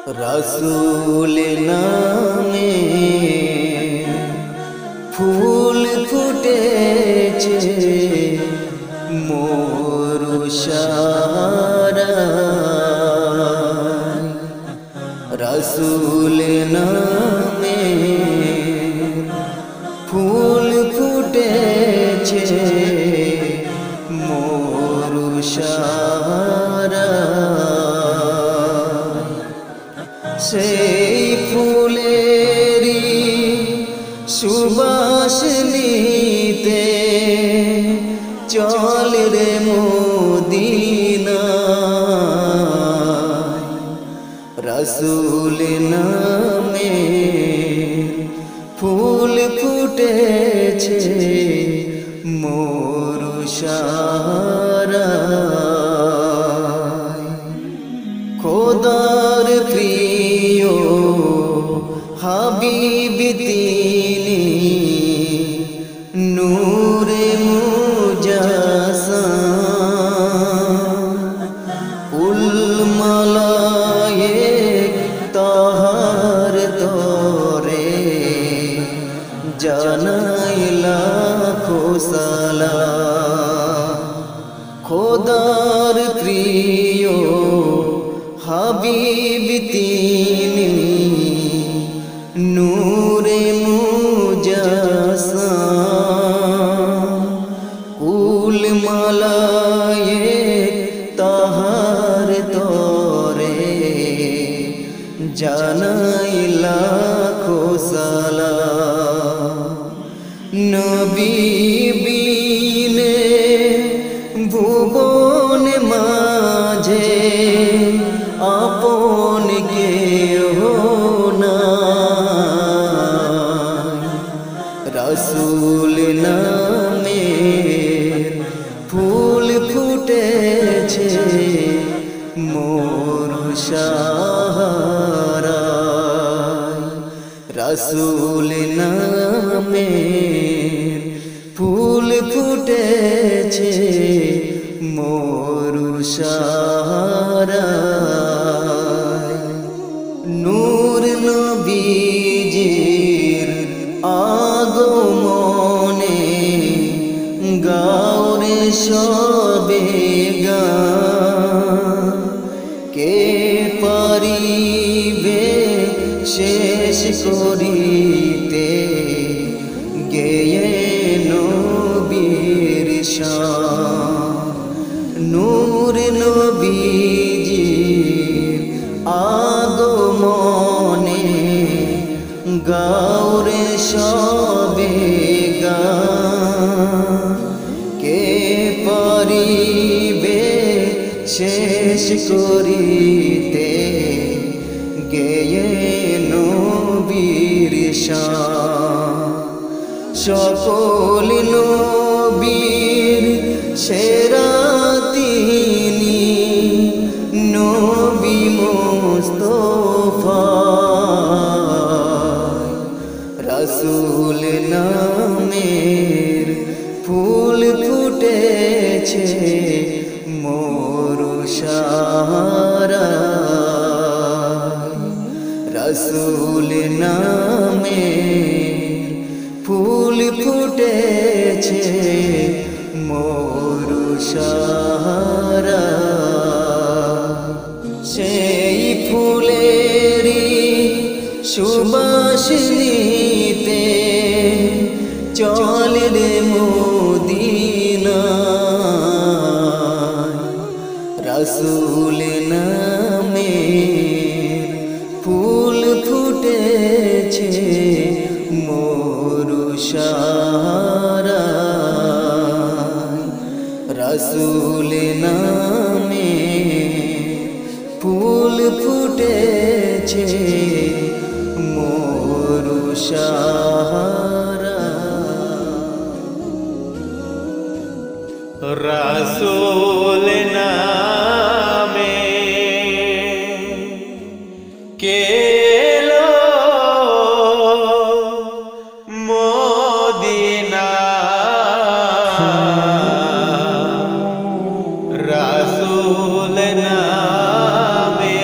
रसूल नामे फूल फुटेছে मोर शाराय रसूल नामे फूल फुटेছে मोर शाराय সেই ফুলেরি সুবাস নিতে চল রে মদিনা রসুল নামে ফুল ফুটেছে মোর শারায় খোদার প্রিয় হাবিব তিনি নূরে মুজাসসাম উল মালায়েক তাহার তরে জানাই লাখো সালাম খোদার প্রিয় হাবিব তিনি নূরে মুজাসসাম কুল মালায়েক তাহার তরে জানাই লাখো সালাম নবী বিনে ভুবন মাঝে আপন কেহ নাই রসুল নামের ফুল ফুটেছে মোর শারায় রসুল নামের ফুল ফুটেছে মোর শারায় নূর নবীজির আগমনে গাওরে সবে গান কে পারিবে শেষ করিতে গেয়ে নবীর শান নূর নবীজির আগমনে গাওরে সবে গান কে পারিবে শেষ করিতে গেয়ে নবীর শান সকল নবীর সেরা তিনি নবী মুস্তাফা রসুল নামের ফুল ফুটেছে মোর শারায় রসুল নামের ফুল ফুটেছে মোর শারায় সেই ফুলেরি সুবাস নিতে চল রে মদিনা রসুল নামের ফুল ফুটেছে মোর শারায় রসুল নামের ফুল ফুটেছে মোর শারায় रसूल नामे केलो मोदिना रसूल नामे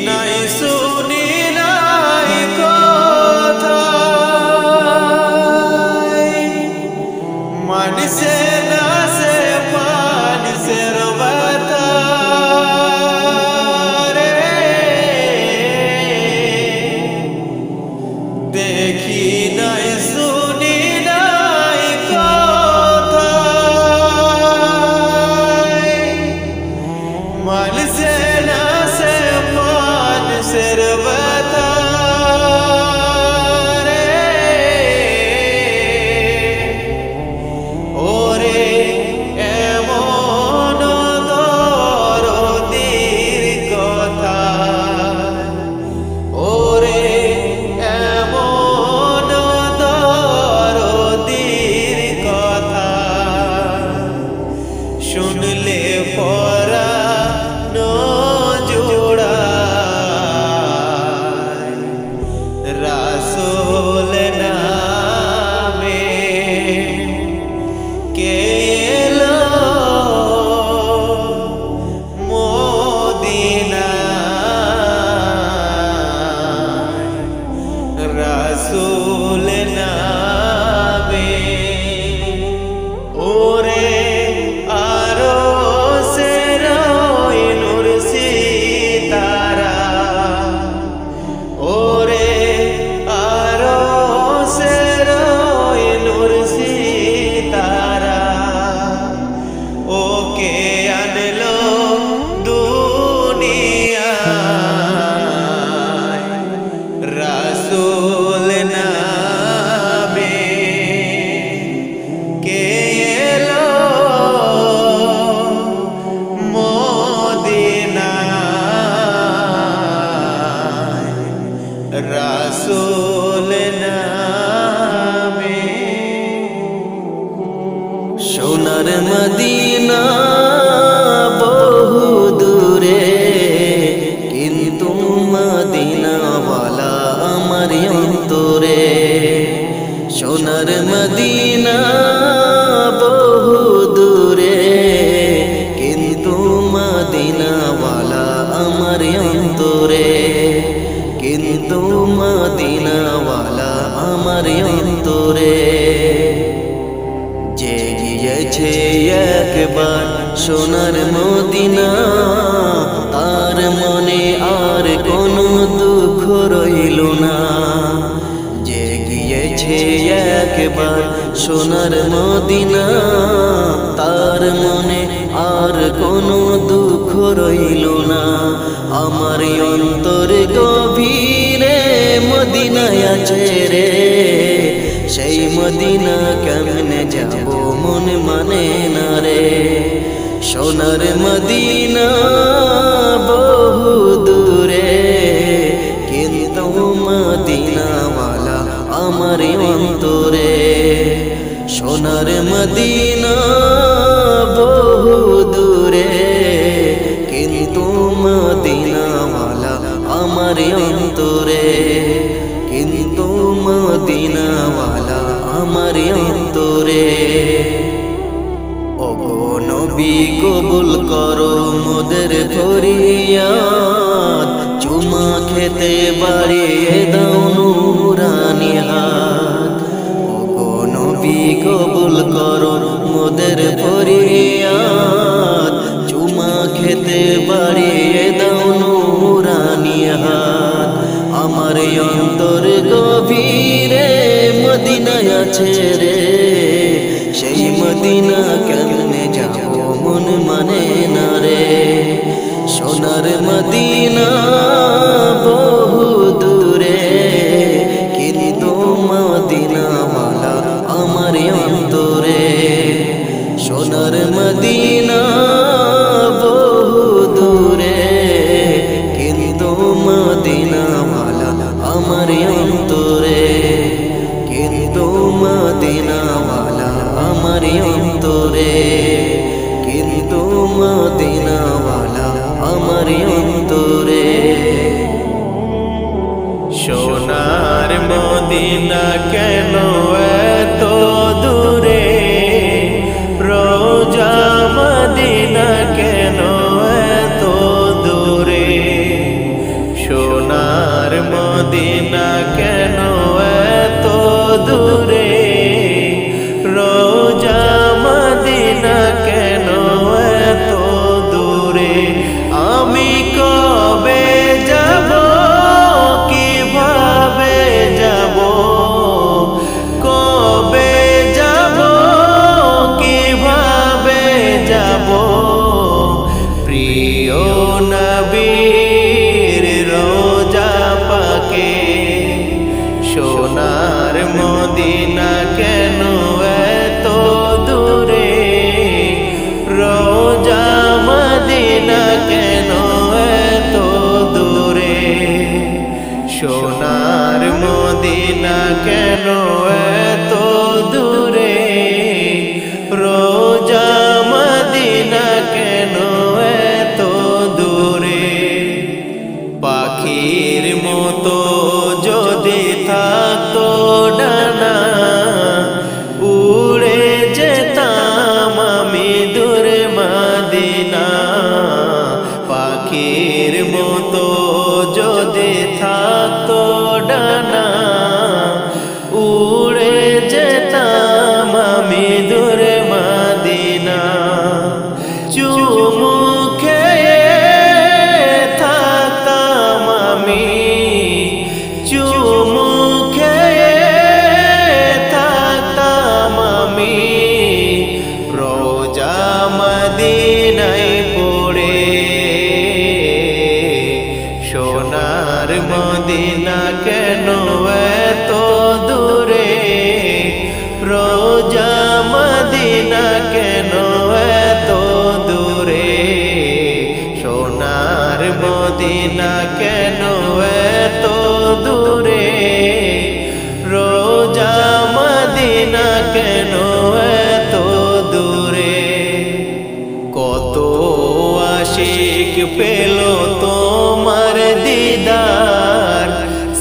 নাই শুনি নাই কথা মানসে না সে মানসের ব্যথা রে দেখি নাই শুনি নাই কথা মানসে না সে মানসের ব্যথা শুনলে পরানো জোড়ায় রাসূল নামে কে এলো মদিনায় রাসূল নামে ওরে রাসূল নামে কে এলো মদিনায় রাসূল নামে সোনার মদিনা বহু দূরে কিন্তু মদিনাওয়ালা আমার অন্তরে সোনার মদিনা বহু দূরে কিন্তু মদিনাওয়ালা আমার অন্তরে কিন্তু মদিনাওয়ালা আমার অন্তরে যে গিয়েছে একবার সোনার মদিনা তার মনে আর কোনো দুঃখ রইল না যে গিয়েছে একবার সোনার মদিনা তার মনে আর কোনো দুঃখ রইল না আমার অন্তর গভীরে মদিনায় আছে রে সেই মদিনা কেমনে যাব মন মানে না রে সোনার মদিনা বহু দূরে কিন্তু মদিনাওয়ালা আমার অন্তরে সোনার মদিনা বহু দূরে কিন্তু মদিনাওয়ালা আমার অন্তরে কিন্তু মদিনাওয়ালা আমার অন্তরে ওগো নবী কবুল করো মোদের ফরিয়াদ চুমা খেতে বাড়িয়ে দাও নুরানি হাত ওগো নবী কবুল করো মোদের ফরিয়াদ চুমা খেতে বাড়িয়ে দাও নুরানি হাত আমার অন্তর গভীরে মদিনায় আছে রে সেই মদিনা কেমনে যাব মন মানে না রে সোনার মদিনা বহু দূরে কিন্তু মদিনাওয়ালা আমার অন্তরে সোনার মদিনা বহু দূরে কিন্তু মদিনাওয়ালা আমার অন্তরে কিন্তু মদিনাওয়ালা আমার অন্তরে সোনার মদিনা কেন এত দূরে, রোজা মদিনা কেন এত দূরে, আমি কবে যাব কিভাবে যাব, কবে যাব কিভাবে যাব, প্রিয় নবীর রোজা পাকে সোনার মদিনা কেন এত দূরে, রোজা মদিনা কেন এত দূরে, সোনার মদিনা কেন এত দূরে, রোজা মদিনা কেন এত দূরে, পাখির মতো যদি থাকতো ডানা, উড়ে যেতাম আমি দূরে মদিনা, পাখির মতো যদি থাকতো ডানা, উড়ে যেতাম আমি দূরে মদিনা, চুমু খেয়ে থাকতাম আমি, চুমু খেয়ে থাকতাম আমি, রোজা মদিনায় পড়ে, সোনার মদিনা কেন এত দূরে, রোজা মদিনা কেন এত দূরে, সোনার মদিনা কেন এত দূরে, রোজা মদিনা কেন এত দূরে, কত আশিক পেল তোমার দিদার,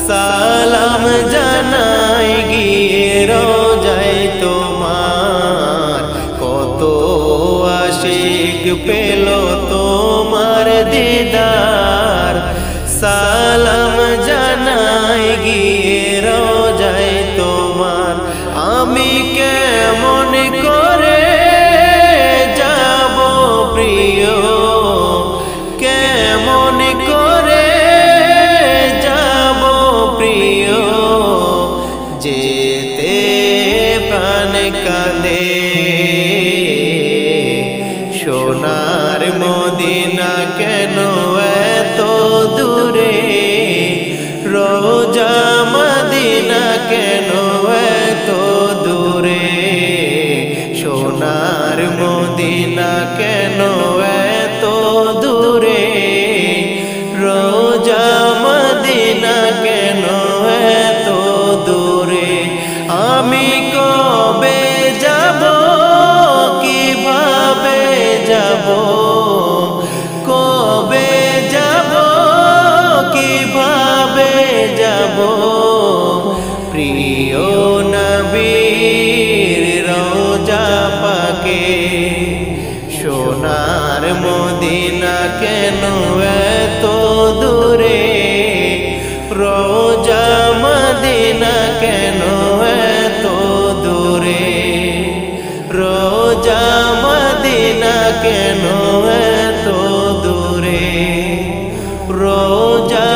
সালাম জানাই গিয়ে রোজায় তোমার, কত আশিক পেল তোমার দিদার, সালাম জানাই গিয়ে রোজায় তোমার, আমি কেমন করে যাব প্রিয়, কেমন করে যাব প্রিয়, যেতে প্রাণ কাঁদে, সোনার মদিনা কেন এত দূরে, রোজা মদিনা কেন এত দূরে, সোনার মদিনা কেন এত দূরে, রোজা মদিনা কেন এত দূরে, আমি কবে যাব কিভাবে যাব, কবে যাব কিভাবে যাব, প্রিয় নবীর রোজা পাকে সোনার মদিনা কেন এত দূরে, রোজা মদিনা কেন এত দূরে, রোজা মদিনা কেন এত দূরে, রোজা